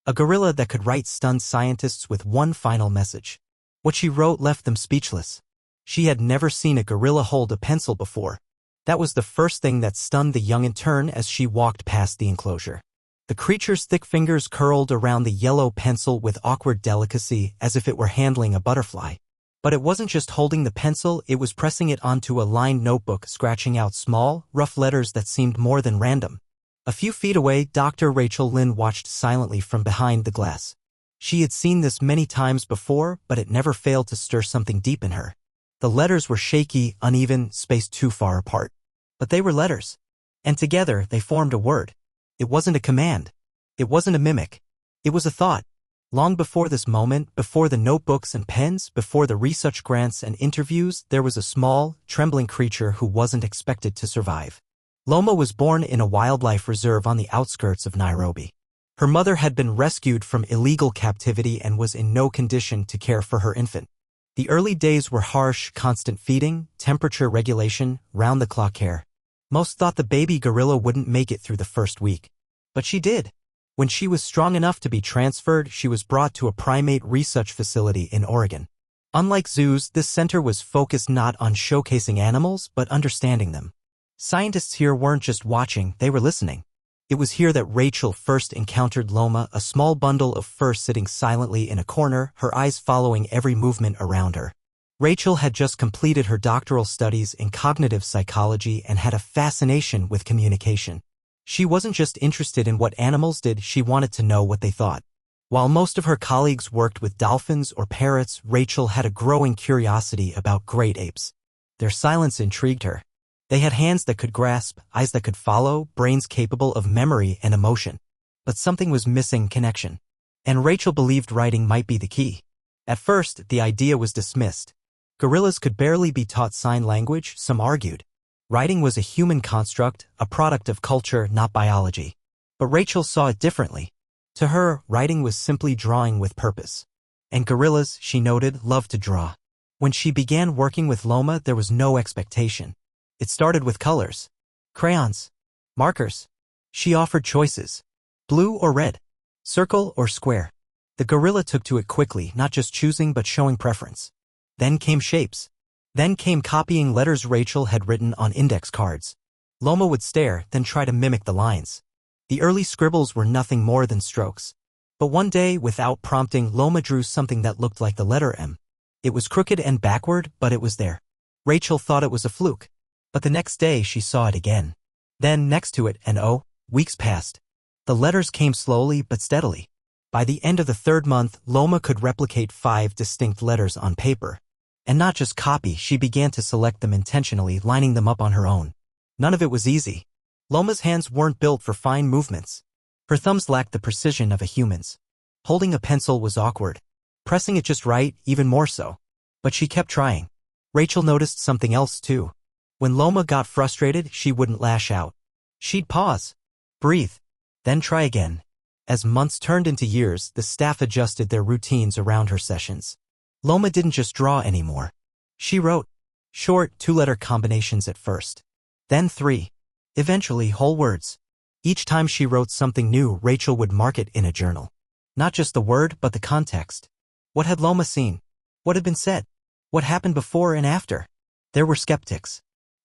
A gorilla that could write stunned scientists with one final message. What she wrote left them speechless. She had never seen a gorilla hold a pencil before. That was the first thing that stunned the young intern as she walked past the enclosure. The creature's thick fingers curled around the yellow pencil with awkward delicacy as if it were handling a butterfly. But it wasn't just holding the pencil, it was pressing it onto a lined notebook, scratching out small, rough letters that seemed more than random. A few feet away, Dr. Rachel Lynn watched silently from behind the glass. She had seen this many times before, but it never failed to stir something deep in her. The letters were shaky, uneven, spaced too far apart. But they were letters. And together, they formed a word. It wasn't a command. It wasn't a mimic. It was a thought. Long before this moment, before the notebooks and pens, before the research grants and interviews, there was a small, trembling creature who wasn't expected to survive. Loma was born in a wildlife reserve on the outskirts of Nairobi. Her mother had been rescued from illegal captivity and was in no condition to care for her infant. The early days were harsh, constant feeding, temperature regulation, round-the-clock care. Most thought the baby gorilla wouldn't make it through the first week. But she did. When she was strong enough to be transferred, she was brought to a primate research facility in Oregon. Unlike zoos, this center was focused not on showcasing animals, but understanding them. Scientists here weren't just watching, they were listening. It was here that Rachel first encountered Loma, a small bundle of fur sitting silently in a corner, her eyes following every movement around her. Rachel had just completed her doctoral studies in cognitive psychology and had a fascination with communication. She wasn't just interested in what animals did, she wanted to know what they thought. While most of her colleagues worked with dolphins or parrots, Rachel had a growing curiosity about great apes. Their silence intrigued her. They had hands that could grasp, eyes that could follow, brains capable of memory and emotion. But something was missing: connection. And Rachel believed writing might be the key. At first, the idea was dismissed. Gorillas could barely be taught sign language, some argued. Writing was a human construct, a product of culture, not biology. But Rachel saw it differently. To her, writing was simply drawing with purpose. And gorillas, she noted, loved to draw. When she began working with Loma, there was no expectation. It started with colors. Crayons. Markers. She offered choices. Blue or red. Circle or square. The gorilla took to it quickly, not just choosing but showing preference. Then came shapes. Then came copying letters Rachel had written on index cards. Loma would stare, then try to mimic the lines. The early scribbles were nothing more than strokes. But one day, without prompting, Loma drew something that looked like the letter M. It was crooked and backward, but it was there. Rachel thought it was a fluke. But the next day she saw it again. Then next to it an O. Weeks passed. The letters came slowly but steadily. By the end of the third month, Loma could replicate 5 distinct letters on paper. And not just copy, she began to select them intentionally, lining them up on her own. None of it was easy. Loma's hands weren't built for fine movements. Her thumbs lacked the precision of a human's. Holding a pencil was awkward. Pressing it just right, even more so. But she kept trying. Rachel noticed something else too. When Loma got frustrated, she wouldn't lash out. She'd pause, breathe, then try again. As months turned into years, the staff adjusted their routines around her sessions. Loma didn't just draw anymore. She wrote. Short, 2-letter combinations at first. Then 3. Eventually whole words. Each time she wrote something new, Rachel would mark it in a journal. Not just the word, but the context. What had Loma seen? What had been said? What happened before and after? There were skeptics.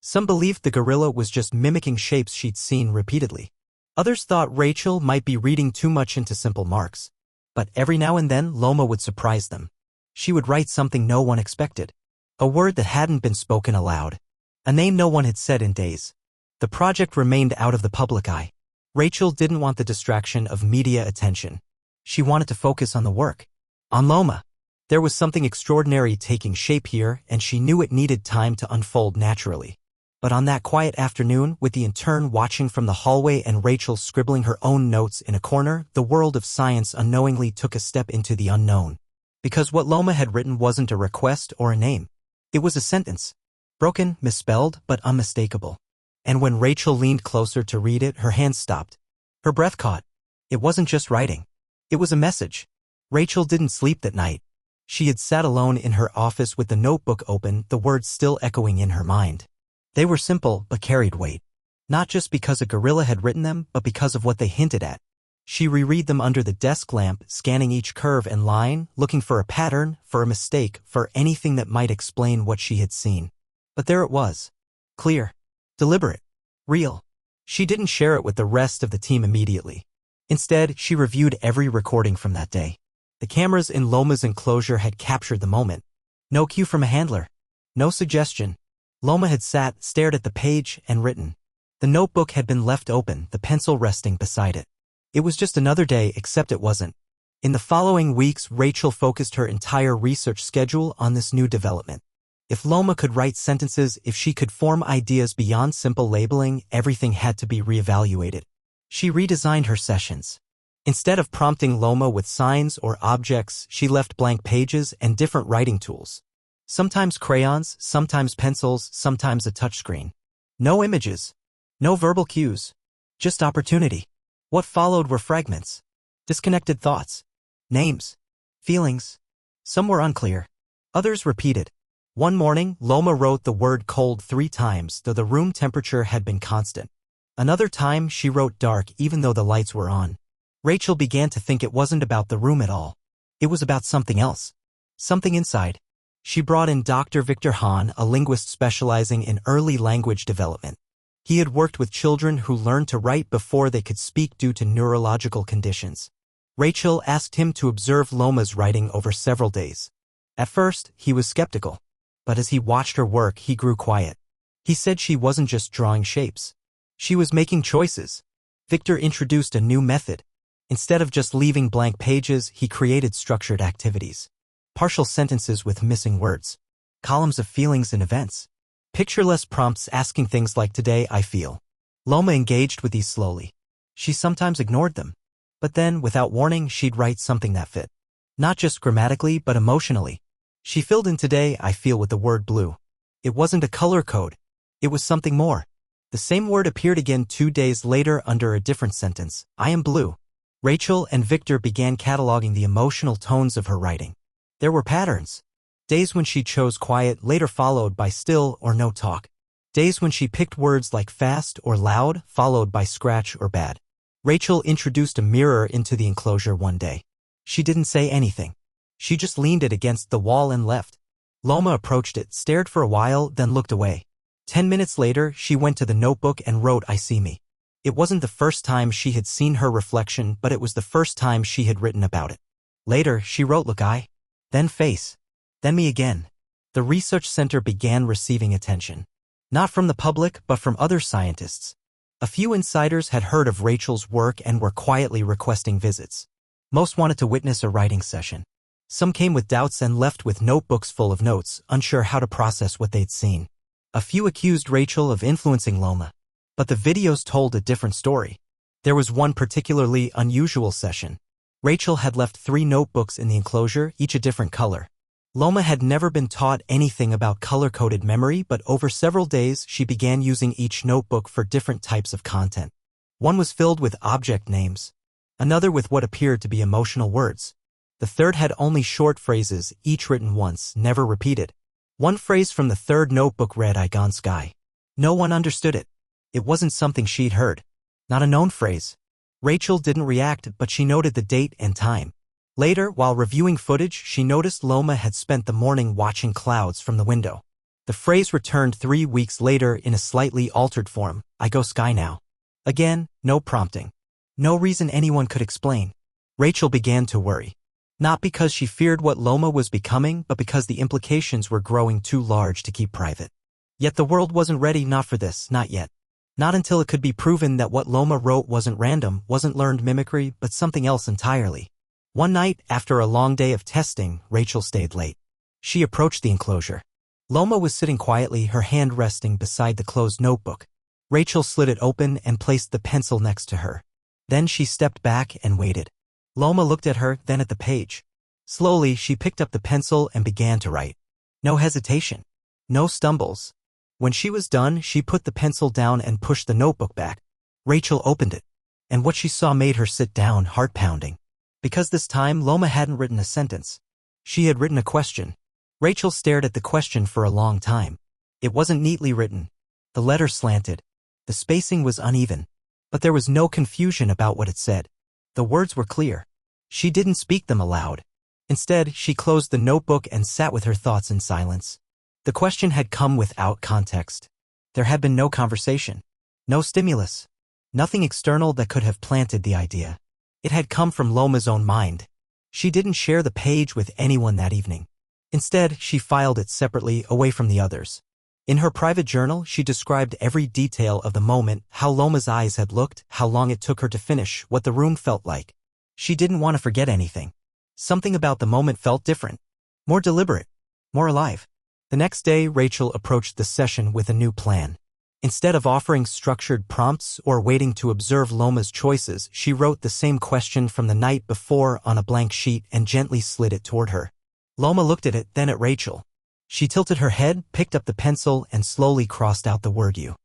Some believed the gorilla was just mimicking shapes she'd seen repeatedly. Others thought Rachel might be reading too much into simple marks. But every now and then, Loma would surprise them. She would write something no one expected. A word that hadn't been spoken aloud. A name no one had said in days. The project remained out of the public eye. Rachel didn't want the distraction of media attention. She wanted to focus on the work. On Loma. There was something extraordinary taking shape here, and she knew it needed time to unfold naturally. But on that quiet afternoon, with the intern watching from the hallway and Rachel scribbling her own notes in a corner, the world of science unknowingly took a step into the unknown. Because what Loma had written wasn't a request or a name. It was a sentence. Broken, misspelled, but unmistakable. And when Rachel leaned closer to read it, her hands stopped. Her breath caught. It wasn't just writing. It was a message. Rachel didn't sleep that night. She had sat alone in her office with the notebook open, the words still echoing in her mind. They were simple, but carried weight. Not just because a gorilla had written them, but because of what they hinted at. She reread them under the desk lamp, scanning each curve and line, looking for a pattern, for a mistake, for anything that might explain what she had seen. But there it was. Clear. Deliberate. Real. She didn't share it with the rest of the team immediately. Instead, she reviewed every recording from that day. The cameras in Loma's enclosure had captured the moment. No cue from a handler. No suggestion. Loma had sat, stared at the page, and written. The notebook had been left open, the pencil resting beside it. It was just another day, except it wasn't. In the following weeks, Rachel focused her entire research schedule on this new development. If Loma could write sentences, if she could form ideas beyond simple labeling, everything had to be reevaluated. She redesigned her sessions. Instead of prompting Loma with signs or objects, she left blank pages and different writing tools. Sometimes crayons, sometimes pencils, sometimes a touchscreen. No images. No verbal cues. Just opportunity. What followed were fragments. Disconnected thoughts. Names. Feelings. Some were unclear. Others repeated. One morning, Loma wrote the word cold 3 times, though the room temperature had been constant. Another time, she wrote dark even though the lights were on. Rachel began to think it wasn't about the room at all. It was about something else. Something inside. She brought in Dr. Victor Hahn, a linguist specializing in early language development. He had worked with children who learned to write before they could speak due to neurological conditions. Rachel asked him to observe Loma's writing over several days. At first, he was skeptical. But as he watched her work, he grew quiet. He said she wasn't just drawing shapes. She was making choices. Victor introduced a new method. Instead of just leaving blank pages, he created structured activities. Partial sentences with missing words. Columns of feelings and events. Pictureless prompts asking things like "Today I feel." Loma engaged with these slowly. She sometimes ignored them. But then, without warning, she'd write something that fit. Not just grammatically, but emotionally. She filled in "Today I feel" with the word blue. It wasn't a color code. It was something more. The same word appeared again 2 days later under a different sentence. "I am blue." Rachel and Victor began cataloging the emotional tones of her writing. There were patterns. Days when she chose quiet, later followed by still or no talk. Days when she picked words like fast or loud, followed by scratch or bad. Rachel introduced a mirror into the enclosure one day. She didn't say anything. She just leaned it against the wall and left. Loma approached it, stared for a while, then looked away. 10 minutes later, she went to the notebook and wrote "I see me." It wasn't the first time she had seen her reflection, but it was the first time she had written about it. Later, she wrote "Look, I," then "Face," then "Me again." The research center began receiving attention. Not from the public, but from other scientists. A few insiders had heard of Rachel's work and were quietly requesting visits. Most wanted to witness a writing session. Some came with doubts and left with notebooks full of notes, unsure how to process what they'd seen. A few accused Rachel of influencing Loma. But the videos told a different story. There was one particularly unusual session. Rachel had left 3 notebooks in the enclosure, each a different color. Loma had never been taught anything about color-coded memory, but over several days she began using each notebook for different types of content. One was filled with object names. Another with what appeared to be emotional words. The third had only short phrases, each written once, never repeated. One phrase from the third notebook read "I gone sky." No one understood it. It wasn't something she'd heard. Not a known phrase. Rachel didn't react, but she noted the date and time. Later, while reviewing footage, she noticed Loma had spent the morning watching clouds from the window. The phrase returned 3 weeks later in a slightly altered form. "I go sky now." Again, no prompting. No reason anyone could explain. Rachel began to worry. Not because she feared what Loma was becoming, but because the implications were growing too large to keep private. Yet the world wasn't ready, not for this, not yet. Not until it could be proven that what Loma wrote wasn't random, wasn't learned mimicry, but something else entirely. One night, after a long day of testing, Rachel stayed late. She approached the enclosure. Loma was sitting quietly, her hand resting beside the closed notebook. Rachel slid it open and placed the pencil next to her. Then she stepped back and waited. Loma looked at her, then at the page. Slowly, she picked up the pencil and began to write. No hesitation. No stumbles. When she was done, she put the pencil down and pushed the notebook back. Rachel opened it. And what she saw made her sit down, heart pounding. Because this time, Loma hadn't written a sentence. She had written a question. Rachel stared at the question for a long time. It wasn't neatly written. The letter slanted. The spacing was uneven. But there was no confusion about what it said. The words were clear. She didn't speak them aloud. Instead, she closed the notebook and sat with her thoughts in silence. The question had come without context. There had been no conversation. No stimulus. Nothing external that could have planted the idea. It had come from Loma's own mind. She didn't share the page with anyone that evening. Instead, she filed it separately away from the others. In her private journal, she described every detail of the moment, how Loma's eyes had looked, how long it took her to finish, what the room felt like. She didn't want to forget anything. Something about the moment felt different. More deliberate. More alive. The next day, Rachel approached the session with a new plan. Instead of offering structured prompts or waiting to observe Loma's choices, she wrote the same question from the night before on a blank sheet and gently slid it toward her. Loma looked at it, then at Rachel. She tilted her head, picked up the pencil, and slowly crossed out the word "you."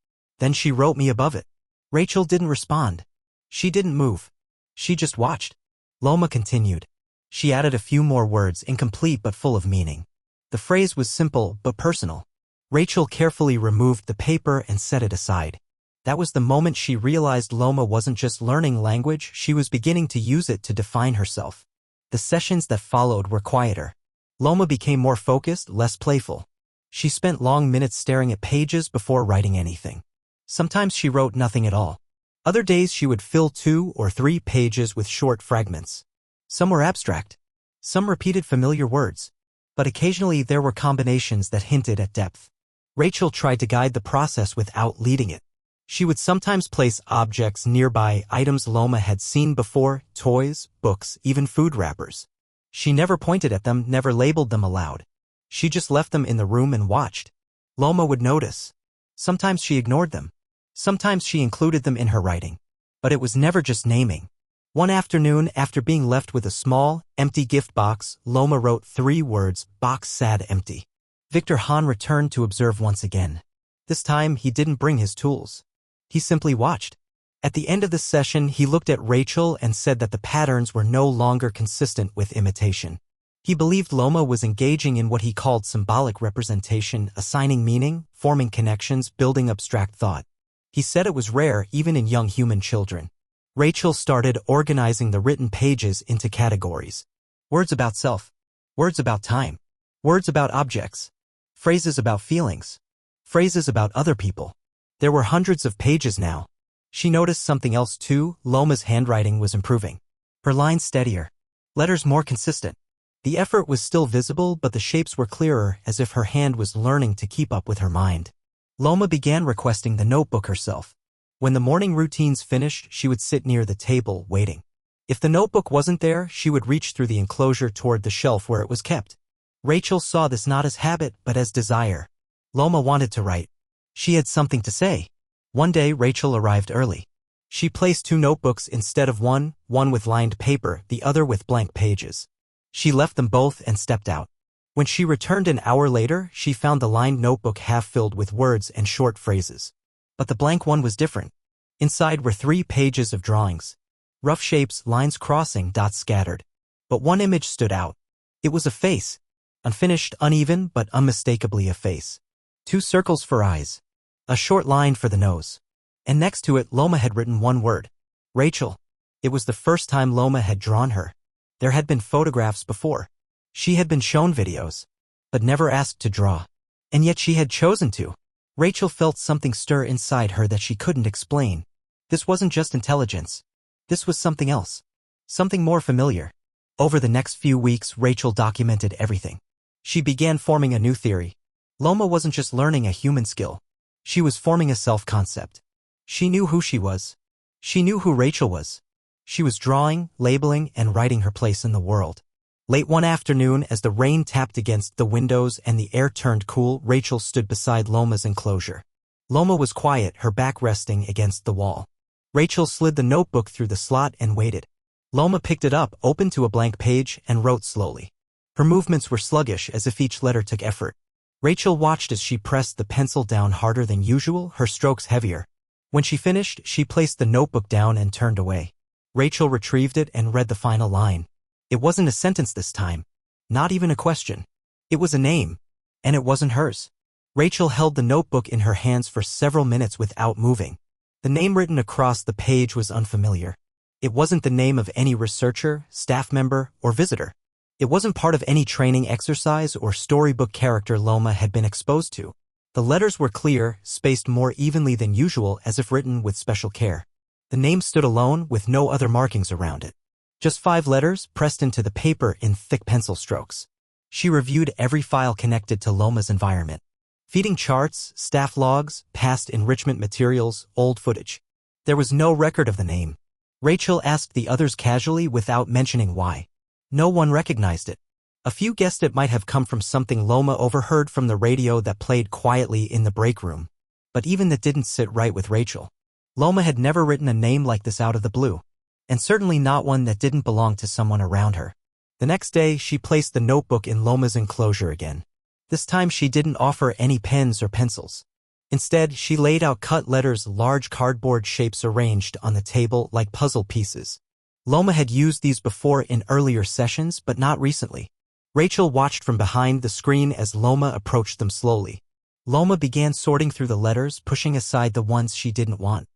Then she wrote "me" above it. Rachel didn't respond. She didn't move. She just watched. Loma continued. She added a few more words, incomplete but full of meaning. The phrase was simple but personal. Rachel carefully removed the paper and set it aside. That was the moment she realized Loma wasn't just learning language, she was beginning to use it to define herself. The sessions that followed were quieter. Loma became more focused, less playful. She spent long minutes staring at pages before writing anything. Sometimes she wrote nothing at all. Other days she would fill 2 or 3 pages with short fragments. Some were abstract. Some repeated familiar words. But occasionally there were combinations that hinted at depth. Rachel tried to guide the process without leading it. She would sometimes place objects nearby, items Loma had seen before, toys, books, even food wrappers. She never pointed at them, never labeled them aloud. She just left them in the room and watched. Loma would notice. Sometimes she ignored them. Sometimes she included them in her writing. But it was never just naming. One afternoon, after being left with a small, empty gift box, Loma wrote 3 words, "Box sad empty." Victor Hahn returned to observe once again. This time, he didn't bring his tools. He simply watched. At the end of the session, he looked at Rachel and said that the patterns were no longer consistent with imitation. He believed Loma was engaging in what he called symbolic representation, assigning meaning, forming connections, building abstract thought. He said it was rare even in young human children. Rachel started organizing the written pages into categories. Words about self. Words about time. Words about objects. Phrases about feelings. Phrases about other people. There were hundreds of pages now. She noticed something else too. Loma's handwriting was improving. Her lines steadier. Letters more consistent. The effort was still visible, but the shapes were clearer, as if her hand was learning to keep up with her mind. Loma began requesting the notebook herself. When the morning routines finished, she would sit near the table, waiting. If the notebook wasn't there, she would reach through the enclosure toward the shelf where it was kept. Rachel saw this not as habit, but as desire. Loma wanted to write. She had something to say. One day, Rachel arrived early. She placed 2 notebooks instead of one with lined paper, the other with blank pages. She left them both and stepped out. When she returned an hour later, she found the lined notebook half filled with words and short phrases. But the blank one was different. Inside were 3 pages of drawings. Rough shapes, lines crossing, dots scattered. But one image stood out. It was a face. Unfinished, uneven, but unmistakably a face. 2 circles for eyes. A short line for the nose. And next to it, Loma had written 1 word. Rachel. It was the first time Loma had drawn her. There had been photographs before. She had been shown videos, but never asked to draw. And yet she had chosen to. Rachel felt something stir inside her that she couldn't explain. This wasn't just intelligence. This was something else. Something more familiar. Over the next few weeks, Rachel documented everything. She began forming a new theory. Loma wasn't just learning a human skill. She was forming a self-concept. She knew who she was. She knew who Rachel was. She was drawing, labeling, and writing her place in the world. Late one afternoon, as the rain tapped against the windows and the air turned cool, Rachel stood beside Loma's enclosure. Loma was quiet, her back resting against the wall. Rachel slid the notebook through the slot and waited. Loma picked it up, opened to a blank page, and wrote slowly. Her movements were sluggish, as if each letter took effort. Rachel watched as she pressed the pencil down harder than usual, her strokes heavier. When she finished, she placed the notebook down and turned away. Rachel retrieved it and read the final line. It wasn't a sentence this time. Not even a question. It was a name. And it wasn't hers. Rachel held the notebook in her hands for several minutes without moving. The name written across the page was unfamiliar. It wasn't the name of any researcher, staff member, or visitor. It wasn't part of any training exercise or storybook character Loma had been exposed to. The letters were clear, spaced more evenly than usual as if written with special care. The name stood alone with no other markings around it. Just 5 letters pressed into the paper in thick pencil strokes. She reviewed every file connected to Loma's environment. Feeding charts, staff logs, past enrichment materials, old footage. There was no record of the name. Rachel asked the others casually without mentioning why. No one recognized it. A few guessed it might have come from something Loma overheard from the radio that played quietly in the break room. But even that didn't sit right with Rachel. Loma had never written a name like this out of the blue. And certainly not one that didn't belong to someone around her. The next day, she placed the notebook in Loma's enclosure again. This time she didn't offer any pens or pencils. Instead, she laid out cut letters, large cardboard shapes arranged on the table like puzzle pieces. Loma had used these before in earlier sessions, but not recently. Rachel watched from behind the screen as Loma approached them slowly. Loma began sorting through the letters, pushing aside the ones she didn't want.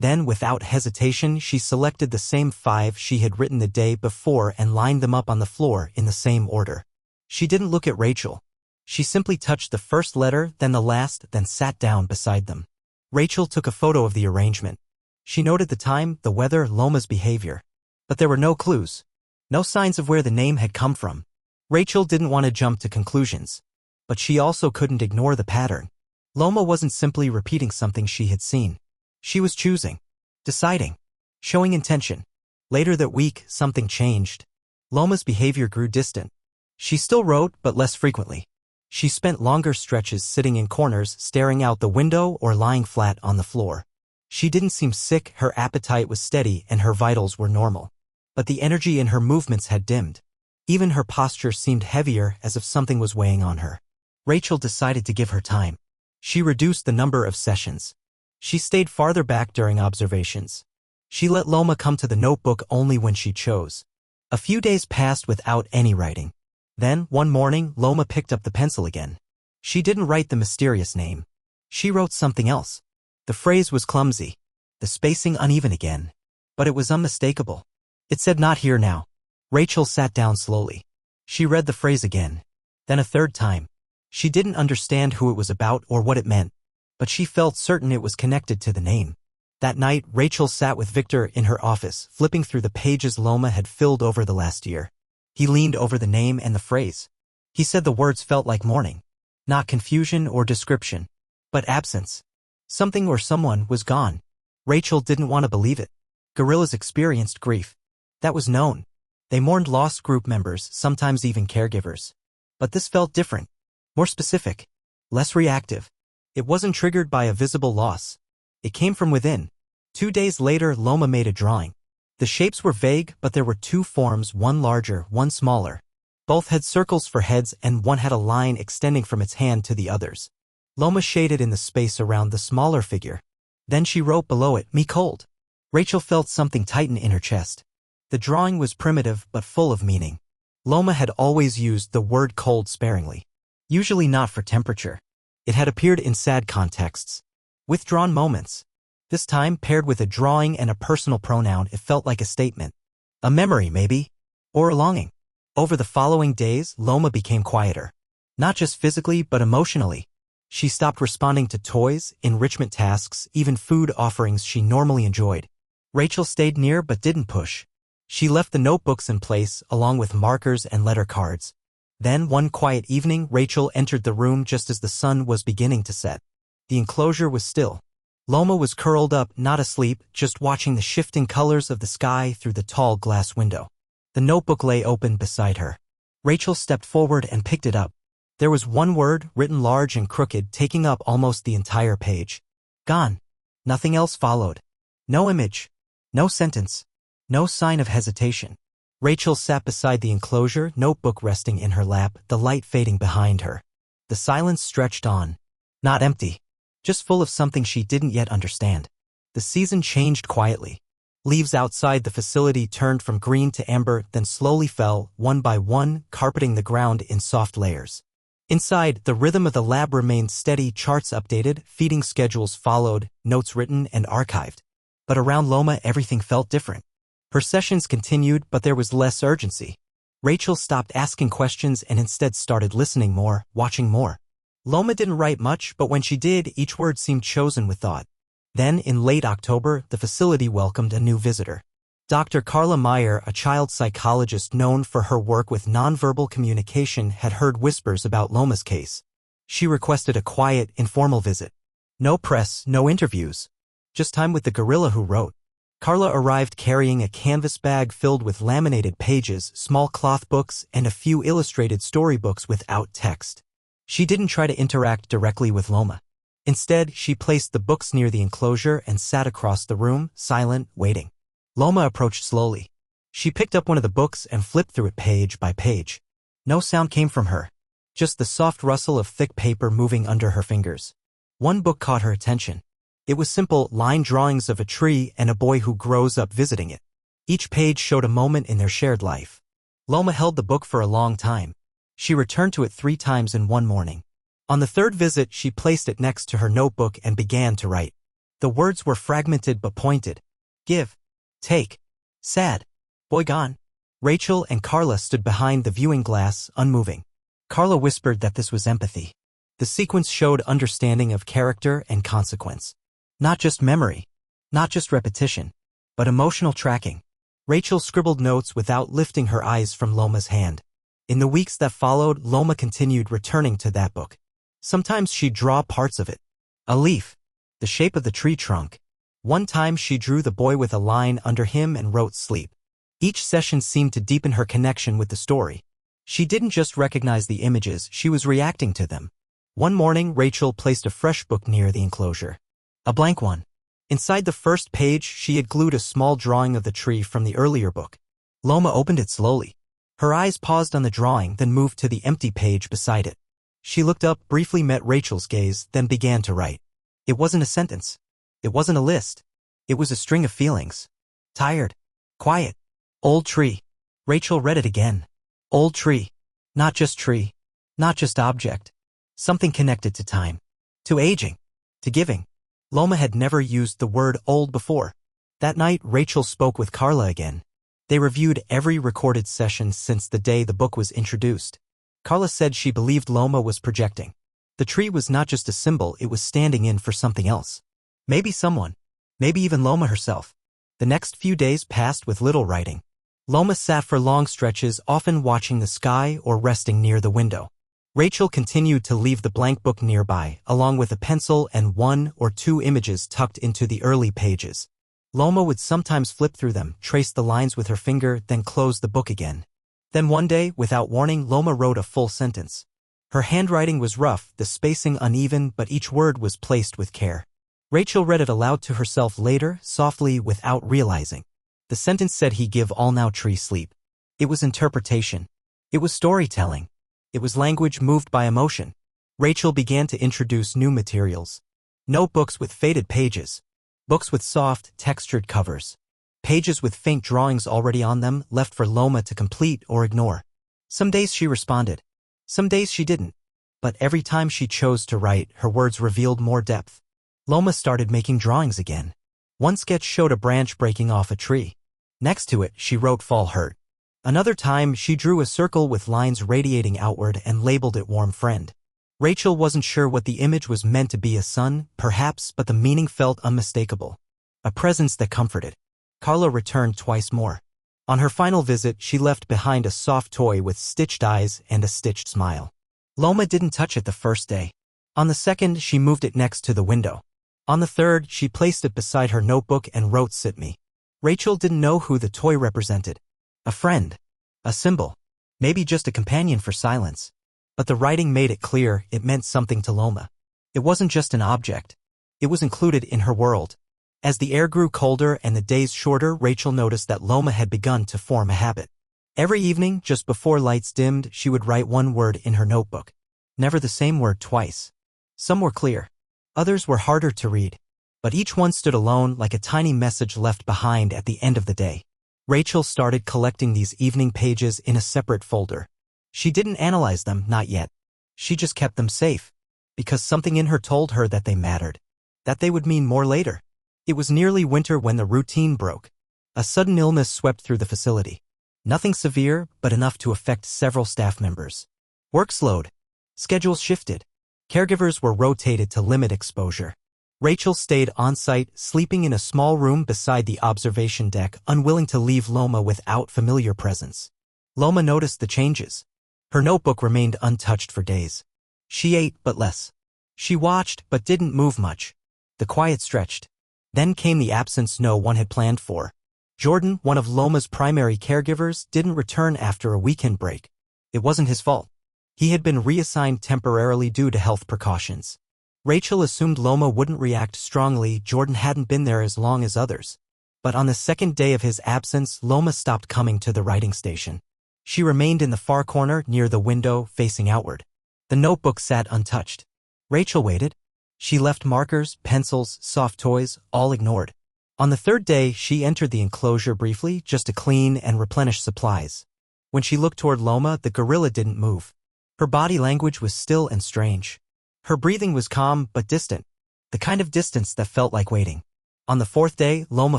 Then, without hesitation, she selected the same 5 she had written the day before and lined them up on the floor in the same order. She didn't look at Rachel. She simply touched the first letter, then the last, then sat down beside them. Rachel took a photo of the arrangement. She noted the time, the weather, Loma's behavior. But there were no clues. No signs of where the name had come from. Rachel didn't want to jump to conclusions. But she also couldn't ignore the pattern. Loma wasn't simply repeating something she had seen. She was choosing. Deciding. Showing intention. Later that week, something changed. Loma's behavior grew distant. She still wrote, but less frequently. She spent longer stretches sitting in corners, staring out the window or lying flat on the floor. She didn't seem sick, her appetite was steady, and her vitals were normal. But the energy in her movements had dimmed. Even her posture seemed heavier, as if something was weighing on her. Rachel decided to give her time. She reduced the number of sessions. She stayed farther back during observations. She let Loma come to the notebook only when she chose. A few days passed without any writing. Then, one morning, Loma picked up the pencil again. She didn't write the mysterious name. She wrote something else. The phrase was clumsy. The spacing uneven again. But it was unmistakable. It said, "Not here now." Rachel sat down slowly. She read the phrase again. Then a third time. She didn't understand who it was about or what it meant. But she felt certain it was connected to the name. That night, Rachel sat with Victor in her office, flipping through the pages Loma had filled over the last year. He leaned over the name and the phrase. He said the words felt like mourning. Not confusion or description, but absence. Something or someone was gone. Rachel didn't want to believe it. Gorillas experienced grief. That was known. They mourned lost group members, sometimes even caregivers. But this felt different. More specific. Less reactive. It wasn't triggered by a visible loss. It came from within. 2 days later, Loma made a drawing. The shapes were vague, but there were 2 forms, one larger, one smaller. Both had circles for heads and one had a line extending from its hand to the others. Loma shaded in the space around the smaller figure. Then she wrote below it, "Me cold." Rachel felt something tighten in her chest. The drawing was primitive but full of meaning. Loma had always used the word cold sparingly. Usually not for temperature. It had appeared in sad contexts. Withdrawn moments. This time, paired with a drawing and a personal pronoun, it felt like a statement. A memory, maybe? Or a longing. Over the following days, Loma became quieter. Not just physically, but emotionally. She stopped responding to toys, enrichment tasks, even food offerings she normally enjoyed. Rachel stayed near but didn't push. She left the notebooks in place, along with markers and letter cards. Then, one quiet evening, Rachel entered the room just as the sun was beginning to set. The enclosure was still. Loma was curled up, not asleep, just watching the shifting colors of the sky through the tall glass window. The notebook lay open beside her. Rachel stepped forward and picked it up. There was one word, written large and crooked, taking up almost the entire page. Gone. Nothing else followed. No image. No sentence. No sign of hesitation. Rachel sat beside the enclosure, notebook resting in her lap, the light fading behind her. The silence stretched on. Not empty. Just full of something she didn't yet understand. The season changed quietly. Leaves outside the facility turned from green to amber, then slowly fell, one by one, carpeting the ground in soft layers. Inside, the rhythm of the lab remained steady, charts updated, feeding schedules followed, notes written and archived. But around Loma, everything felt different. Her sessions continued, but there was less urgency. Rachel stopped asking questions and instead started listening more, watching more. Loma didn't write much, but when she did, each word seemed chosen with thought. Then, in late October, the facility welcomed a new visitor. Dr. Carla Meyer, a child psychologist known for her work with nonverbal communication, had heard whispers about Loma's case. She requested a quiet, informal visit. No press, no interviews. Just time with the gorilla who wrote. Carla arrived carrying a canvas bag filled with laminated pages, small cloth books, and a few illustrated storybooks without text. She didn't try to interact directly with Loma. Instead, she placed the books near the enclosure and sat across the room, silent, waiting. Loma approached slowly. She picked up one of the books and flipped through it page by page. No sound came from her. Just the soft rustle of thick paper moving under her fingers. One book caught her attention. It was simple, line drawings of a tree and a boy who grows up visiting it. Each page showed a moment in their shared life. Loma held the book for a long time. She returned to it 3 times in one morning. On the third visit, she placed it next to her notebook and began to write. The words were fragmented but pointed. Give. Take. Sad. Boy gone. Rachel and Carla stood behind the viewing glass, unmoving. Carla whispered that this was empathy. The sequence showed understanding of character and consequence. Not just memory. Not just repetition. But emotional tracking. Rachel scribbled notes without lifting her eyes from Loma's hand. In the weeks that followed, Loma continued returning to that book. Sometimes she'd draw parts of it. A leaf. The shape of the tree trunk. One time she drew the boy with a line under him and wrote sleep. Each session seemed to deepen her connection with the story. She didn't just recognize the images, she was reacting to them. One morning, Rachel placed a fresh book near the enclosure. A blank one. Inside the first page, she had glued a small drawing of the tree from the earlier book. Loma opened it slowly. Her eyes paused on the drawing, then moved to the empty page beside it. She looked up, briefly met Rachel's gaze, then began to write. It wasn't a sentence. It wasn't a list. It was a string of feelings. Tired. Quiet. Old tree. Rachel read it again. Old tree. Not just tree. Not just object. Something connected to time. To aging. To giving. Loma had never used the word old before. That night, Rachel spoke with Carla again. They reviewed every recorded session since the day the book was introduced. Carla said she believed Loma was projecting. The tree was not just a symbol, it was standing in for something else. Maybe someone. Maybe even Loma herself. The next few days passed with little writing. Loma sat for long stretches, often watching the sky or resting near the window. Rachel continued to leave the blank book nearby, along with a pencil and 1 or 2 images tucked into the early pages. Loma would sometimes flip through them, trace the lines with her finger, then close the book again. Then one day, without warning, Loma wrote a full sentence. Her handwriting was rough, the spacing uneven, but each word was placed with care. Rachel read it aloud to herself later, softly, without realizing. The sentence said, "He give all now tree sleep." It was interpretation. It was storytelling. It was language moved by emotion. Rachel began to introduce new materials. Notebooks with faded pages. Books with soft, textured covers. Pages with faint drawings already on them, left for Loma to complete or ignore. Some days she responded. Some days she didn't. But every time she chose to write, her words revealed more depth. Loma started making drawings again. One sketch showed a branch breaking off a tree. Next to it, she wrote "Fall Hurt." Another time, she drew a circle with lines radiating outward and labeled it "Warm Friend." Rachel wasn't sure what the image was meant to be, a sun, perhaps, but the meaning felt unmistakable. A presence that comforted. Carla returned twice more. On her final visit, she left behind a soft toy with stitched eyes and a stitched smile. Loma didn't touch it the first day. On the second, she moved it next to the window. On the third, she placed it beside her notebook and wrote "Sit Me." Rachel didn't know who the toy represented. A friend. A symbol. Maybe just a companion for silence. But the writing made it clear it meant something to Loma. It wasn't just an object. It was included in her world. As the air grew colder and the days shorter, Rachel noticed that Loma had begun to form a habit. Every evening, just before lights dimmed, she would write one word in her notebook. Never the same word twice. Some were clear. Others were harder to read. But each one stood alone, like a tiny message left behind at the end of the day. Rachel started collecting these evening pages in a separate folder. She didn't analyze them, not yet. She just kept them safe. Because something in her told her that they mattered. That they would mean more later. It was nearly winter when the routine broke. A sudden illness swept through the facility. Nothing severe, but enough to affect several staff members. Work slowed. Schedules shifted. Caregivers were rotated to limit exposure. Rachel stayed on-site, sleeping in a small room beside the observation deck, unwilling to leave Loma without familiar presence. Loma noticed the changes. Her notebook remained untouched for days. She ate, but less. She watched, but didn't move much. The quiet stretched. Then came the absence no one had planned for. Jordan, one of Loma's primary caregivers, didn't return after a weekend break. It wasn't his fault. He had been reassigned temporarily due to health precautions. Rachel assumed Loma wouldn't react strongly. Jordan hadn't been there as long as others. But on the second day of his absence, Loma stopped coming to the writing station. She remained in the far corner near the window, facing outward. The notebook sat untouched. Rachel waited. She left markers, pencils, soft toys, all ignored. On the third day, she entered the enclosure briefly, just to clean and replenish supplies. When she looked toward Loma, the gorilla didn't move. Her body language was still and strange. Her breathing was calm but distant, the kind of distance that felt like waiting. On the fourth day, Loma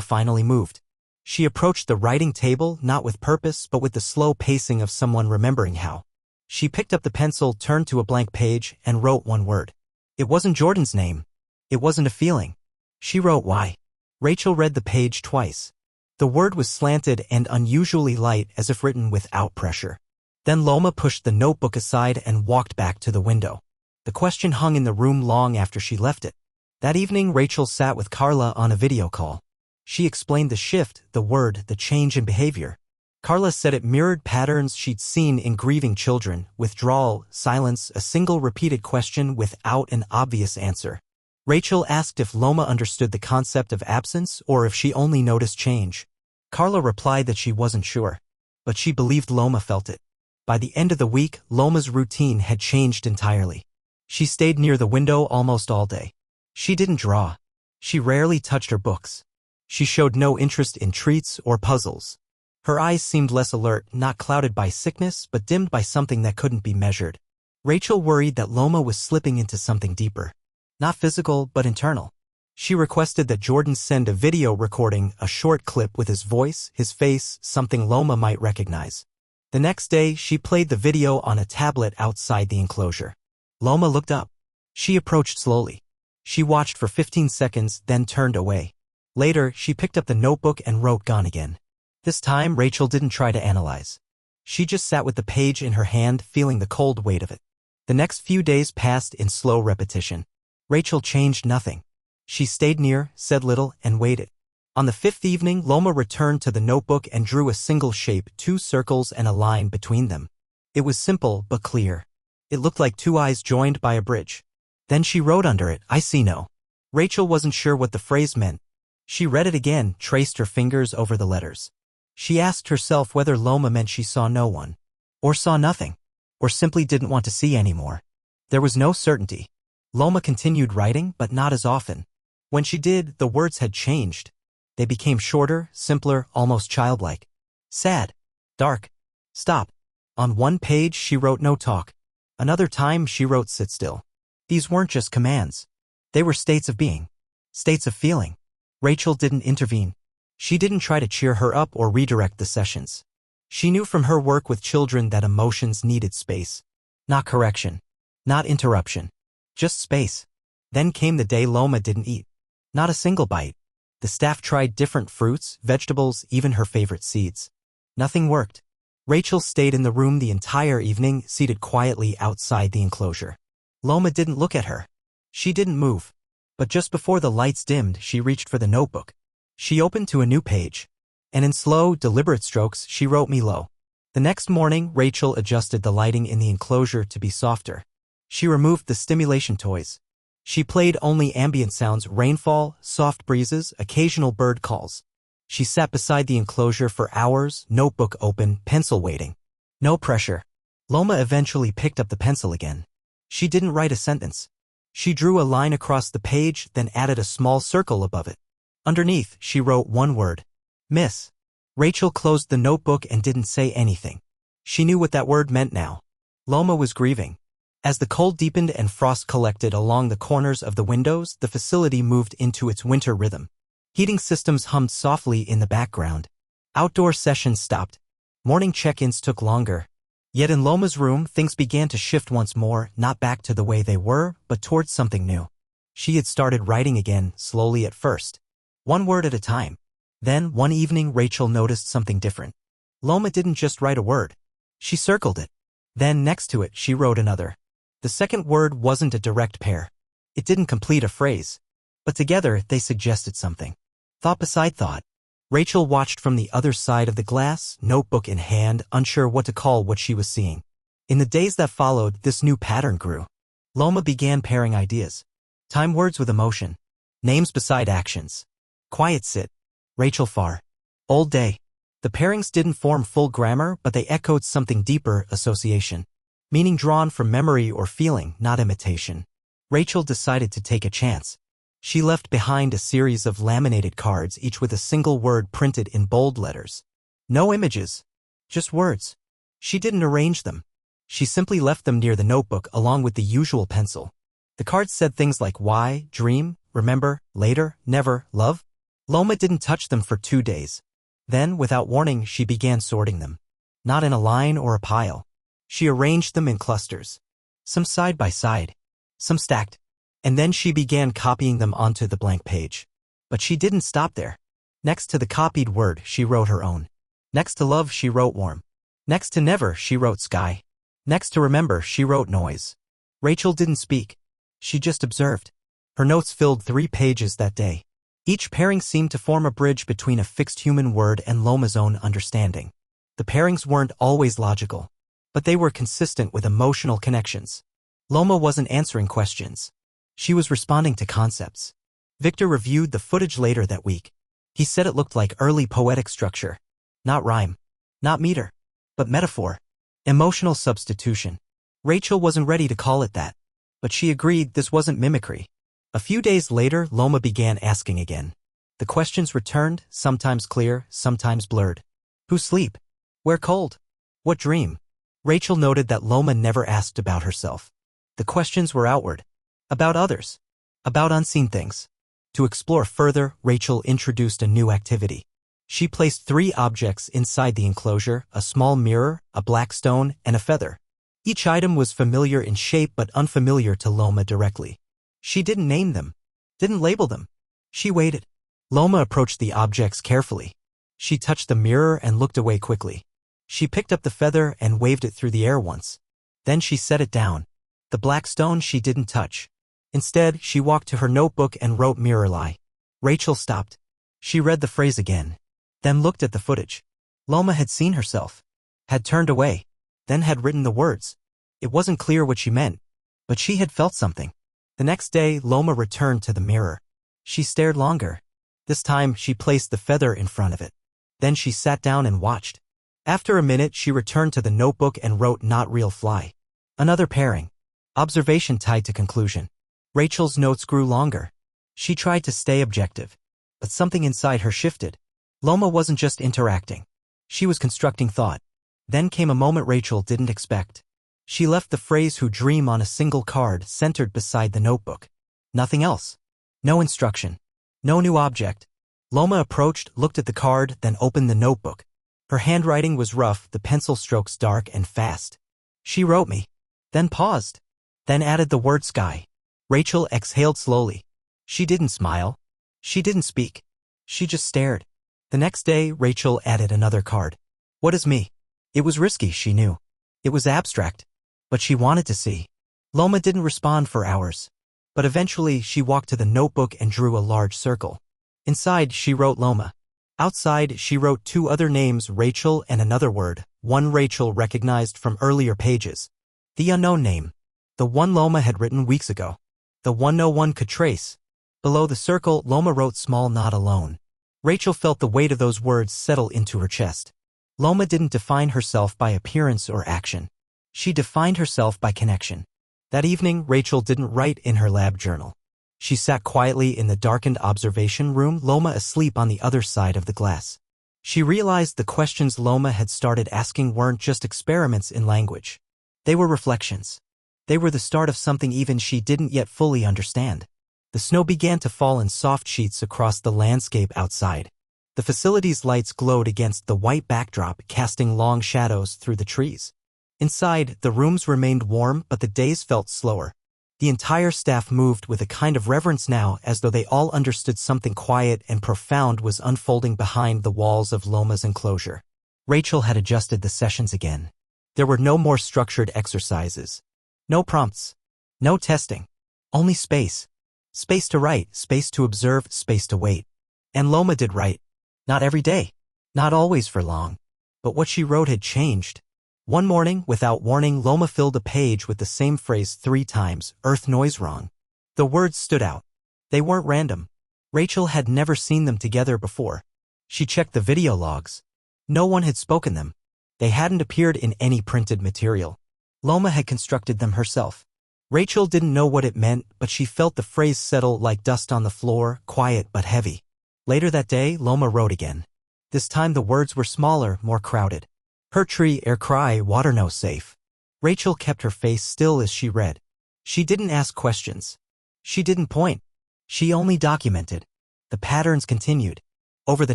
finally moved. She approached the writing table, not with purpose, but with the slow pacing of someone remembering how. She picked up the pencil, turned to a blank page, and wrote one word. It wasn't Jordan's name. It wasn't a feeling. She wrote why. Rachel read the page twice. The word was slanted and unusually light, as if written without pressure. Then Loma pushed the notebook aside and walked back to the window. The question hung in the room long after she left it. That evening, Rachel sat with Carla on a video call. She explained the shift, the word, the change in behavior. Carla said it mirrored patterns she'd seen in grieving children: withdrawal, silence, a single repeated question without an obvious answer. Rachel asked if Loma understood the concept of absence or if she only noticed change. Carla replied that she wasn't sure, but she believed Loma felt it. By the end of the week, Loma's routine had changed entirely. She stayed near the window almost all day. She didn't draw. She rarely touched her books. She showed no interest in treats or puzzles. Her eyes seemed less alert, not clouded by sickness, but dimmed by something that couldn't be measured. Rachel worried that Loma was slipping into something deeper. Not physical, but internal. She requested that Jordan send a video recording, a short clip with his voice, his face, something Loma might recognize. The next day, she played the video on a tablet outside the enclosure. Loma looked up. She approached slowly. She watched for 15 seconds, then turned away. Later, she picked up the notebook and wrote "gone again." This time, Rachel didn't try to analyze. She just sat with the page in her hand, feeling the cold weight of it. The next few days passed in slow repetition. Rachel changed nothing. She stayed near, said little, and waited. On the fifth evening, Loma returned to the notebook and drew a single shape, 2 circles and a line between them. It was simple but clear. It looked like 2 eyes joined by a bridge. Then she wrote under it, "I see no." Rachel wasn't sure what the phrase meant. She read it again, traced her fingers over the letters. She asked herself whether Loma meant she saw no one, or saw nothing, or simply didn't want to see anymore. There was no certainty. Loma continued writing, but not as often. When she did, the words had changed. They became shorter, simpler, almost childlike. Sad. Dark. Stop. On one page, she wrote "no talk." Another time, she wrote "sit still." These weren't just commands. They were states of being. States of feeling. Rachel didn't intervene. She didn't try to cheer her up or redirect the sessions. She knew from her work with children that emotions needed space. Not correction. Not interruption. Just space. Then came the day Loma didn't eat. Not a single bite. The staff tried different fruits, vegetables, even her favorite seeds. Nothing worked. Rachel stayed in the room the entire evening, seated quietly outside the enclosure. Loma didn't look at her. She didn't move. But just before the lights dimmed, she reached for the notebook. She opened to a new page. And in slow, deliberate strokes, she wrote "Milo." The next morning, Rachel adjusted the lighting in the enclosure to be softer. She removed the stimulation toys. She played only ambient sounds: rainfall, soft breezes, occasional bird calls. She sat beside the enclosure for hours, notebook open, pencil waiting. No pressure. Loma eventually picked up the pencil again. She didn't write a sentence. She drew a line across the page, then added a small circle above it. Underneath, she wrote one word: "Miss." Rachel closed the notebook and didn't say anything. She knew what that word meant now. Loma was grieving. As the cold deepened and frost collected along the corners of the windows, the facility moved into its winter rhythm. Heating systems hummed softly in the background. Outdoor sessions stopped. Morning check-ins took longer. Yet in Loma's room, things began to shift once more, not back to the way they were, but towards something new. She had started writing again, slowly at first. One word at a time. Then, one evening, Rachel noticed something different. Loma didn't just write a word. She circled it. Then, next to it, she wrote another. The second word wasn't a direct pair. It didn't complete a phrase. But together, they suggested something. Thought beside thought. Rachel watched from the other side of the glass, notebook in hand, unsure what to call what she was seeing. In the days that followed, this new pattern grew. Loma began pairing ideas. Time words with emotion. Names beside actions. Quiet sit. Rachel far. Old day. The pairings didn't form full grammar, but they echoed something deeper, association. Meaning drawn from memory or feeling, not imitation. Rachel decided to take a chance. She left behind a series of laminated cards, each with a single word printed in bold letters. No images. Just words. She didn't arrange them. She simply left them near the notebook along with the usual pencil. The cards said things like why, dream, remember, later, never, love. Loma didn't touch them for 2 days. Then, without warning, she began sorting them. Not in a line or a pile. She arranged them in clusters. Some side by side. Some stacked. And then she began copying them onto the blank page. But she didn't stop there. Next to the copied word, she wrote her own. Next to love, she wrote warm. Next to never, she wrote sky. Next to remember, she wrote noise. Rachel didn't speak. She just observed. Her notes filled 3 pages that day. Each pairing seemed to form a bridge between a fixed human word and Loma's own understanding. The pairings weren't always logical, but they were consistent with emotional connections. Loma wasn't answering questions. She was responding to concepts. Victor reviewed the footage later that week. He said it looked like early poetic structure. Not rhyme. Not meter. But metaphor. Emotional substitution. Rachel wasn't ready to call it that. But she agreed this wasn't mimicry. A few days later, Loma began asking again. The questions returned, sometimes clear, sometimes blurred. Who sleep? Where cold? What dream? Rachel noted that Loma never asked about herself. The questions were outward. About others. About unseen things. To explore further, Rachel introduced a new activity. She placed 3 objects inside the enclosure, a small mirror, a black stone, and a feather. Each item was familiar in shape but unfamiliar to Loma directly. She didn't name them. Didn't label them. She waited. Loma approached the objects carefully. She touched the mirror and looked away quickly. She picked up the feather and waved it through the air once. Then she set it down. The black stone she didn't touch. Instead, she walked to her notebook and wrote mirror lie. Rachel stopped. She read the phrase again. Then looked at the footage. Loma had seen herself. Had turned away. Then had written the words. It wasn't clear what she meant. But she had felt something. The next day, Loma returned to the mirror. She stared longer. This time, she placed the feather in front of it. Then she sat down and watched. After a minute, she returned to the notebook and wrote not real fly. Another pairing. Observation tied to conclusion. Rachel's notes grew longer. She tried to stay objective. But something inside her shifted. Loma wasn't just interacting. She was constructing thought. Then came a moment Rachel didn't expect. She left the phrase who dream on a single card centered beside the notebook. Nothing else. No instruction. No new object. Loma approached, looked at the card, then opened the notebook. Her handwriting was rough, the pencil strokes dark and fast. She wrote me. Then paused. Then added the word sky. Rachel exhaled slowly. She didn't smile. She didn't speak. She just stared. The next day, Rachel added another card. What is me? It was risky, she knew. It was abstract. But she wanted to see. Loma didn't respond for hours. But eventually, she walked to the notebook and drew a large circle. Inside, she wrote Loma. Outside, she wrote 2 other names, Rachel and another word, one Rachel recognized from earlier pages. The unknown name. The one Loma had written weeks ago. The one no one could trace. Below the circle, Loma wrote small not alone. Rachel felt the weight of those words settle into her chest. Loma didn't define herself by appearance or action. She defined herself by connection. That evening, Rachel didn't write in her lab journal. She sat quietly in the darkened observation room, Loma asleep on the other side of the glass. She realized the questions Loma had started asking weren't just experiments in language. They were reflections. They were the start of something even she didn't yet fully understand. The snow began to fall in soft sheets across the landscape outside. The facility's lights glowed against the white backdrop, casting long shadows through the trees. Inside, the rooms remained warm, but the days felt slower. The entire staff moved with a kind of reverence now, as though they all understood something quiet and profound was unfolding behind the walls of Loma's enclosure. Rachel had adjusted the sessions again. There were no more structured exercises. No prompts. No testing. Only space. Space to write, space to observe, space to wait. And Loma did write. Not every day. Not always for long. But what she wrote had changed. One morning, without warning, Loma filled a page with the same phrase 3 times, "Earth noise wrong." The words stood out. They weren't random. Rachel had never seen them together before. She checked the video logs. No one had spoken them. They hadn't appeared in any printed material. Loma had constructed them herself. Rachel didn't know what it meant, but she felt the phrase settle like dust on the floor, quiet but heavy. Later that day, Loma wrote again. This time the words were smaller, more crowded. Her tree, air cry, water no safe. Rachel kept her face still as she read. She didn't ask questions. She didn't point. She only documented. The patterns continued. Over the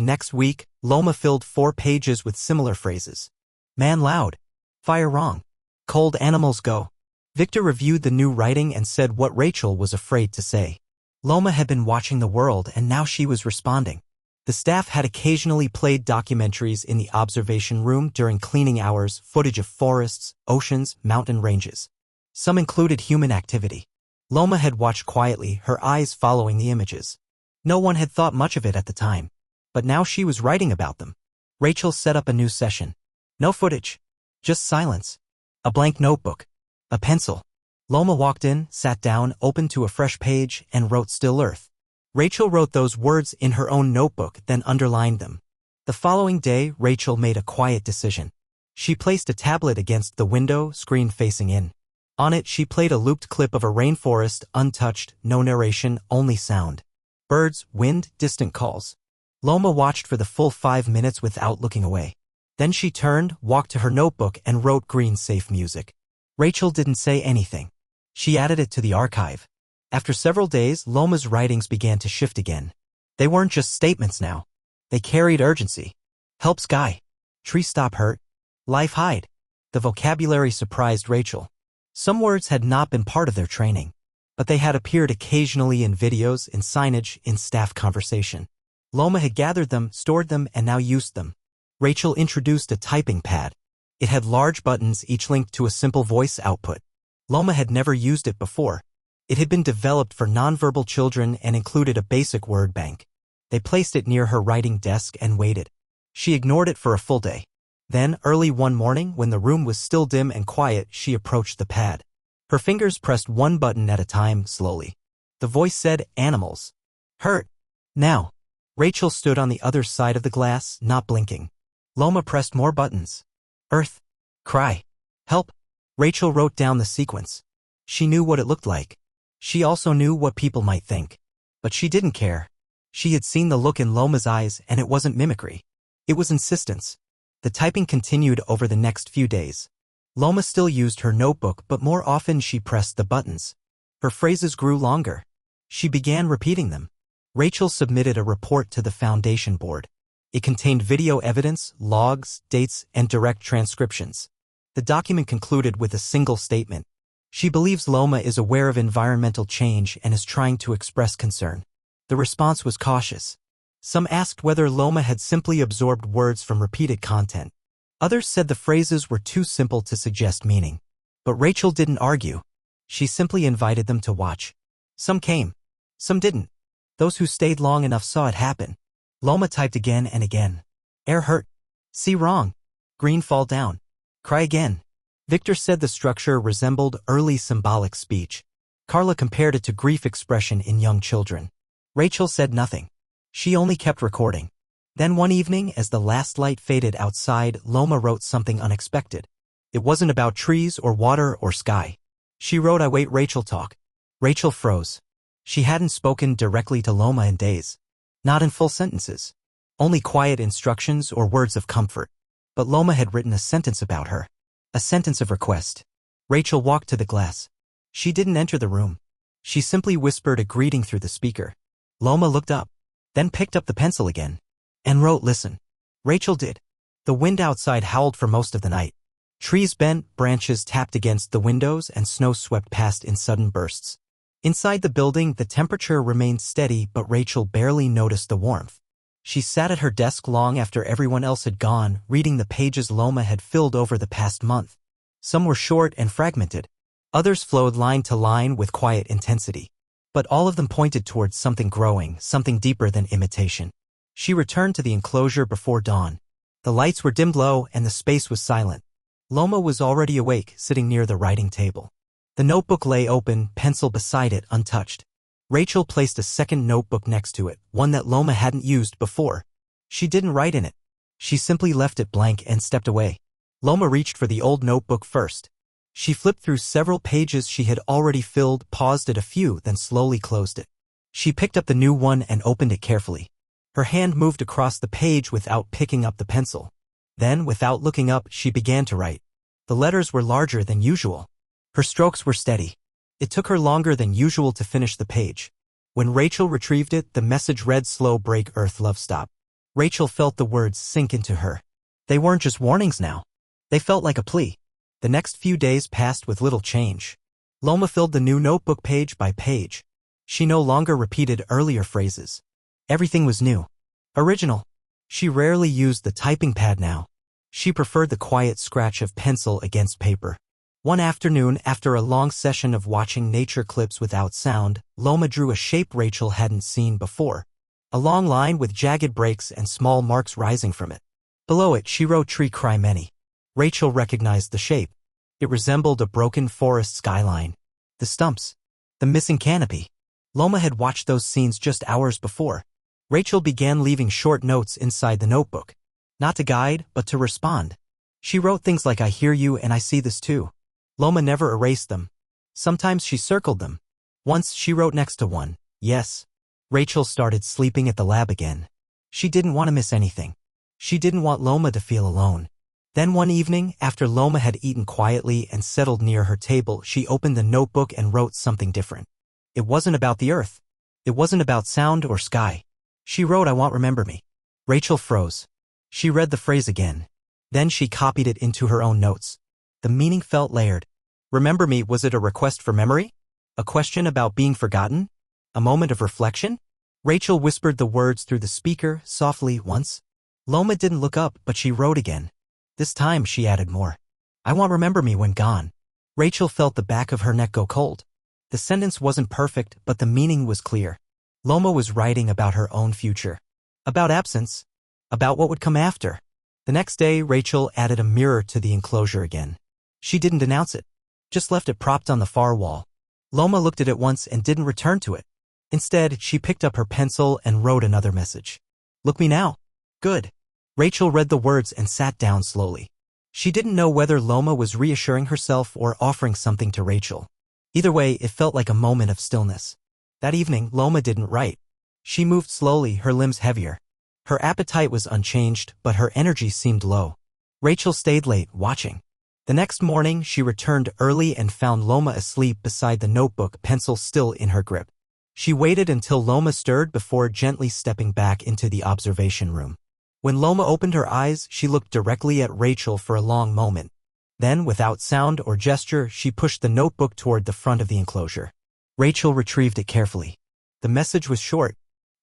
next week, Loma filled 4 pages with similar phrases. Man loud. Fire wrong. Cold animals go. Victor reviewed the new writing and said what Rachel was afraid to say. Loma had been watching the world, and now she was responding. The staff had occasionally played documentaries in the observation room during cleaning hours, footage of forests, oceans, mountain ranges. Some included human activity. Loma had watched quietly, her eyes following the images. No one had thought much of it at the time. But now she was writing about them. Rachel set up a new session. No footage. Just silence. A blank notebook. A pencil. Loma walked in, sat down, opened to a fresh page, and wrote Still Earth. Rachel wrote those words in her own notebook, then underlined them. The following day, Rachel made a quiet decision. She placed a tablet against the window, screen facing in. On it, she played a looped clip of a rainforest, untouched, no narration, only sound. Birds, wind, distant calls. Loma watched for the full 5 minutes without looking away. Then she turned, walked to her notebook, and wrote Green Safe Music. Rachel didn't say anything. She added it to the archive. After several days, Loma's writings began to shift again. They weren't just statements now. They carried urgency. Help sky. Tree stop hurt. Life hide. The vocabulary surprised Rachel. Some words had not been part of their training, but they had appeared occasionally in videos, in signage, in staff conversation. Loma had gathered them, stored them, and now used them. Rachel introduced a typing pad. It had large buttons, each linked to a simple voice output. Loma had never used it before. It had been developed for nonverbal children and included a basic word bank. They placed it near her writing desk and waited. She ignored it for a full day. Then, early one morning, when the room was still dim and quiet, she approached the pad. Her fingers pressed one button at a time, slowly. The voice said, "Animals. Hurt. Now." Rachel stood on the other side of the glass, not blinking. Loma pressed more buttons. Earth. Cry. Help. Rachel wrote down the sequence. She knew what it looked like. She also knew what people might think. But she didn't care. She had seen the look in Loma's eyes, and it wasn't mimicry. It was insistence. The typing continued over the next few days. Loma still used her notebook, but more often she pressed the buttons. Her phrases grew longer. She began repeating them. Rachel submitted a report to the Foundation Board. It contained video evidence, logs, dates, and direct transcriptions. The document concluded with a single statement. She believes Loma is aware of environmental change and is trying to express concern. The response was cautious. Some asked whether Loma had simply absorbed words from repeated content. Others said the phrases were too simple to suggest meaning. But Rachel didn't argue. She simply invited them to watch. Some came. Some didn't. Those who stayed long enough saw it happen. Loma typed again and again. Air hurt. See wrong. Green fall down. Cry again. Victor said the structure resembled early symbolic speech. Carla compared it to grief expression in young children. Rachel said nothing. She only kept recording. Then one evening, as the last light faded outside, Loma wrote something unexpected. It wasn't about trees or water or sky. She wrote, "I wait Rachel talk." Rachel froze. She hadn't spoken directly to Loma in days. Not in full sentences. Only quiet instructions or words of comfort. But Loma had written a sentence about her. A sentence of request. Rachel walked to the glass. She didn't enter the room. She simply whispered a greeting through the speaker. Loma looked up, then picked up the pencil again, and wrote listen. Rachel did. The wind outside howled for most of the night. Trees bent, branches tapped against the windows, and snow swept past in sudden bursts. Inside the building, the temperature remained steady, but Rachel barely noticed the warmth. She sat at her desk long after everyone else had gone, reading the pages Loma had filled over the past month. Some were short and fragmented. Others flowed line to line with quiet intensity. But all of them pointed towards something growing, something deeper than imitation. She returned to the enclosure before dawn. The lights were dimmed low and the space was silent. Loma was already awake, sitting near the writing table. The notebook lay open, pencil beside it, untouched. Rachel placed a second notebook next to it, one that Loma hadn't used before. She didn't write in it. She simply left it blank and stepped away. Loma reached for the old notebook first. She flipped through several pages she had already filled, paused at a few, then slowly closed it. She picked up the new one and opened it carefully. Her hand moved across the page without picking up the pencil. Then, without looking up, she began to write. The letters were larger than usual. Her strokes were steady. It took her longer than usual to finish the page. When Rachel retrieved it, the message read slow break earth love stop. Rachel felt the words sink into her. They weren't just warnings now. They felt like a plea. The next few days passed with little change. Loma filled the new notebook page by page. She no longer repeated earlier phrases. Everything was new. Original. She rarely used the typing pad now. She preferred the quiet scratch of pencil against paper. One afternoon, after a long session of watching nature clips without sound, Loma drew a shape Rachel hadn't seen before. A long line with jagged breaks and small marks rising from it. Below it, she wrote Tree Cry Many. Rachel recognized the shape. It resembled a broken forest skyline. The stumps. The missing canopy. Loma had watched those scenes just hours before. Rachel began leaving short notes inside the notebook. Not to guide, but to respond. She wrote things like I hear you and I see this too. Loma never erased them. Sometimes she circled them. Once she wrote next to one, yes. Rachel started sleeping at the lab again. She didn't want to miss anything. She didn't want Loma to feel alone. Then one evening, after Loma had eaten quietly and settled near her table, she opened the notebook and wrote something different. It wasn't about the earth. It wasn't about sound or sky. She wrote I want remember me. Rachel froze. She read the phrase again. Then she copied it into her own notes. The meaning felt layered. Remember me, was it a request for memory? A question about being forgotten? A moment of reflection? Rachel whispered the words through the speaker, softly, once. Loma didn't look up, but she wrote again. This time she added more. I want remember me when gone. Rachel felt the back of her neck go cold. The sentence wasn't perfect, but the meaning was clear. Loma was writing about her own future. About absence. About what would come after. The next day, Rachel added a mirror to the enclosure again. She didn't announce it. Just left it propped on the far wall. Loma looked at it once and didn't return to it. Instead, she picked up her pencil and wrote another message. Look me now. Good. Rachel read the words and sat down slowly. She didn't know whether Loma was reassuring herself or offering something to Rachel. Either way, it felt like a moment of stillness. That evening, Loma didn't write. She moved slowly, her limbs heavier. Her appetite was unchanged, but her energy seemed low. Rachel stayed late, watching. The next morning, she returned early and found Loma asleep beside the notebook, pencil still in her grip. She waited until Loma stirred before gently stepping back into the observation room. When Loma opened her eyes, she looked directly at Rachel for a long moment. Then, without sound or gesture, she pushed the notebook toward the front of the enclosure. Rachel retrieved it carefully. The message was short.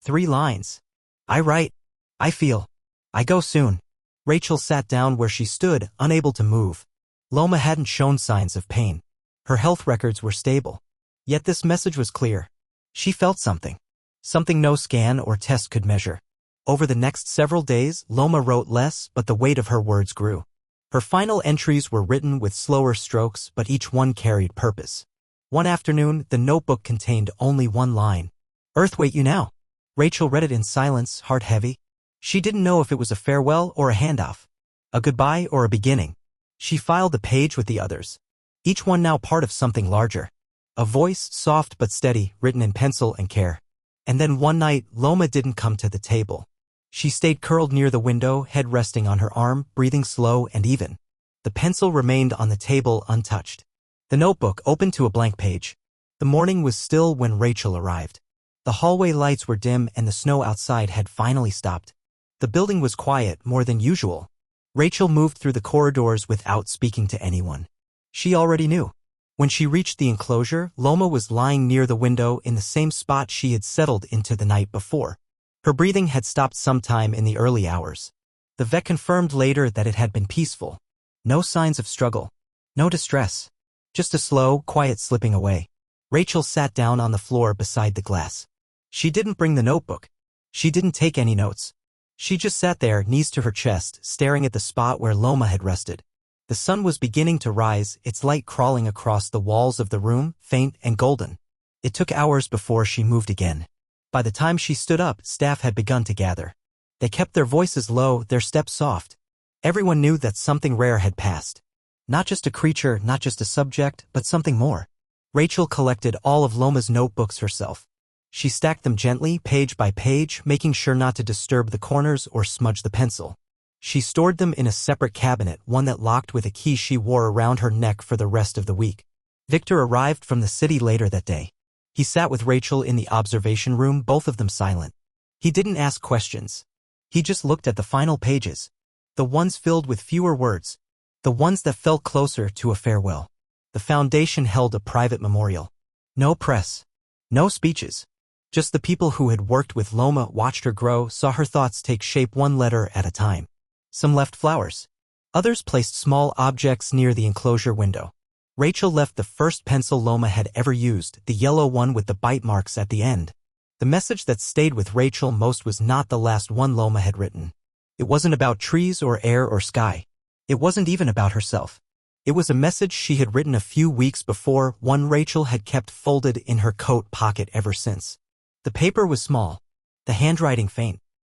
3 lines. I write. I feel. I go soon. Rachel sat down where she stood, unable to move. Loma hadn't shown signs of pain. Her health records were stable. Yet this message was clear. She felt something. Something no scan or test could measure. Over the next several days, Loma wrote less, but the weight of her words grew. Her final entries were written with slower strokes, but each one carried purpose. One afternoon, the notebook contained only one line. Earth wait you now. Rachel read it in silence, heart heavy. She didn't know if it was a farewell or a handoff. A goodbye or a beginning. She filed the page with the others. Each one now part of something larger. A voice, soft but steady, written in pencil and care. And then one night, Loma didn't come to the table. She stayed curled near the window, head resting on her arm, breathing slow and even. The pencil remained on the table untouched. The notebook opened to a blank page. The morning was still when Rachel arrived. The hallway lights were dim and the snow outside had finally stopped. The building was quiet, more than usual. Rachel moved through the corridors without speaking to anyone. She already knew. When she reached the enclosure, Loma was lying near the window in the same spot she had settled into the night before. Her breathing had stopped sometime in the early hours. The vet confirmed later that it had been peaceful. No signs of struggle. No distress. Just a slow, quiet slipping away. Rachel sat down on the floor beside the glass. She didn't bring the notebook. She didn't take any notes. She just sat there, knees to her chest, staring at the spot where Loma had rested. The sun was beginning to rise, its light crawling across the walls of the room, faint and golden. It took hours before she moved again. By the time she stood up, staff had begun to gather. They kept their voices low, their steps soft. Everyone knew that something rare had passed. Not just a creature, not just a subject, but something more. Rachel collected all of Loma's notebooks herself. She stacked them gently, page by page, making sure not to disturb the corners or smudge the pencil. She stored them in a separate cabinet, one that locked with a key she wore around her neck for the rest of the week. Victor arrived from the city later that day. He sat with Rachel in the observation room, both of them silent. He didn't ask questions. He just looked at the final pages. The ones filled with fewer words. The ones that felt closer to a farewell. The foundation held a private memorial. No press. No speeches. Just the people who had worked with Loma, watched her grow, saw her thoughts take shape one letter at a time. Some left flowers. Others placed small objects near the enclosure window. Rachel left the first pencil Loma had ever used, the yellow one with the bite marks at the end. The message that stayed with Rachel most was not the last one Loma had written. It wasn't about trees or air or sky. It wasn't even about herself. It was a message she had written a few weeks before, one Rachel had kept folded in her coat pocket ever since. The paper was small, the handwriting faint.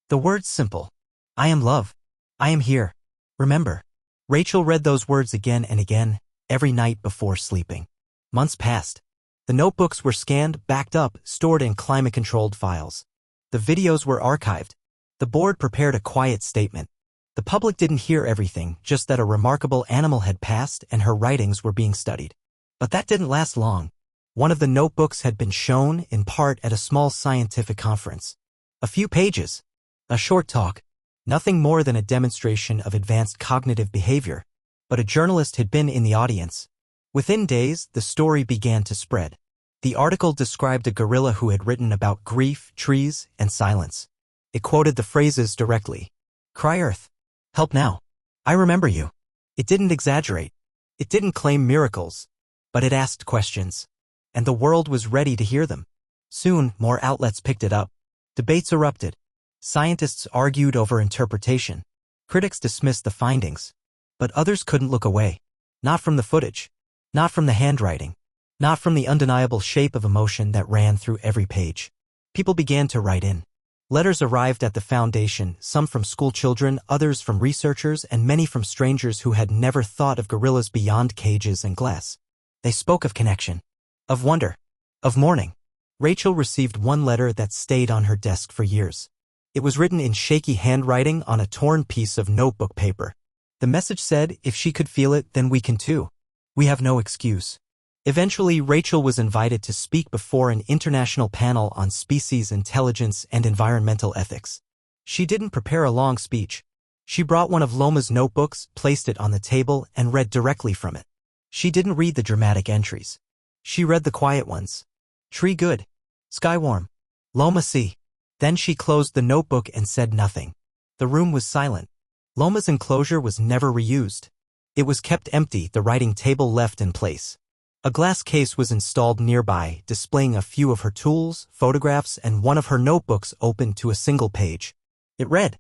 The words simple. I am love. I am here. Remember. Rachel read those words again and again, every night before sleeping. Months passed. The notebooks were scanned, backed up, stored in climate-controlled files. The videos were archived. The board prepared a quiet statement. The public didn't hear everything, just that a remarkable animal had passed and her writings were being studied. But that didn't last long. One of the notebooks had been shown, in part, at a small scientific conference. A few pages. A short talk. Nothing more than a demonstration of advanced cognitive behavior. But a journalist had been in the audience. Within days, the story began to spread. The article described a gorilla who had written about grief, trees, and silence. It quoted the phrases directly. Cry Earth. Help now. I remember you. It didn't exaggerate. It didn't claim miracles. But it asked questions. And the world was ready to hear them. Soon, more outlets picked it up. Debates erupted. Scientists argued over interpretation. Critics dismissed the findings. But others couldn't look away. Not from the footage. Not from the handwriting. Not from the undeniable shape of emotion that ran through every page. People began to write in. Letters arrived at the foundation, some from school children, others from researchers, and many from strangers who had never thought of gorillas beyond cages and glass. They spoke of connection. Of wonder. Of mourning. Rachel received one letter that stayed on her desk for years. It was written in shaky handwriting on a torn piece of notebook paper. The message said, if she could feel it, then we can too. We have no excuse. Eventually, Rachel was invited to speak before an international panel on species intelligence and environmental ethics. She didn't prepare a long speech. She brought one of Loma's notebooks, placed it on the table, and read directly from it. She didn't read the dramatic entries. She read the quiet ones. Tree good. Sky warm. Loma see. Then she closed the notebook and said nothing. The room was silent. Loma's enclosure was never reused. It was kept empty, the writing table left in place. A glass case was installed nearby, displaying a few of her tools, photographs, and one of her notebooks open to a single page. It read,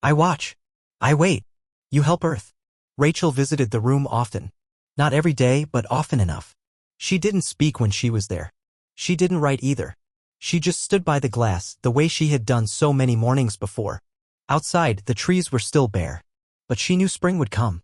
I watch. I wait. You help Earth. Rachel visited the room often. Not every day, but often enough. She didn't speak when she was there. She didn't write either. She just stood by the glass, the way she had done so many mornings before. Outside, the trees were still bare. But she knew spring would come.